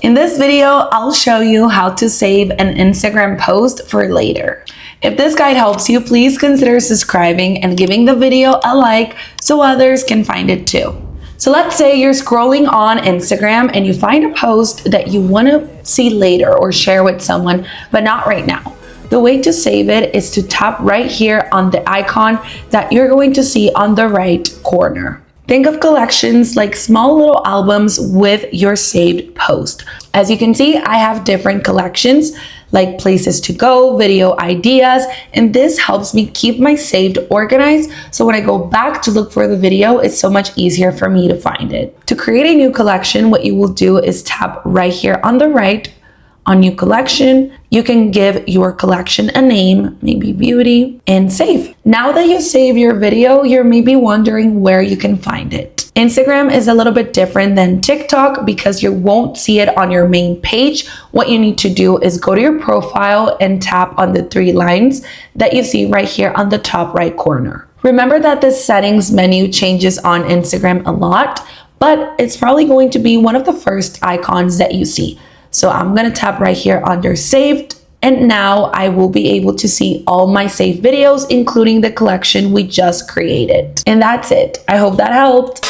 In this video, I'll show you how to save an Instagram post for later. If this guide helps you, please consider subscribing and giving the video a like so others can find it too. So let's say you're scrolling on Instagram and you find a post that you want to see later or share with someone, but not right now. The way to save it is to tap right here on the icon that you're going to see on the right corner. Think of collections like small little albums with your saved post. As you can see, I have different collections like places to go, video ideas, and this helps me keep my saved organized, so when I go back to look for the video, it's so much easier for me to find it. To create a new collection, what you will do is tap right here on the right on new collection. You can give your collection a name, maybe beauty, and save. Now that you save your video, you're maybe wondering where you can find it. Instagram is a little bit different than TikTok because you won't see it on your main page. What you need to do is go to your profile and tap on the three lines that you see right here on the top right corner. Remember that the settings menu changes on Instagram a lot, but it's probably going to be one of the first icons that you see. So I'm going to tap right here under saved, and now I will be able to see all my saved videos, including the collection we just created. And that's it. I hope that helped.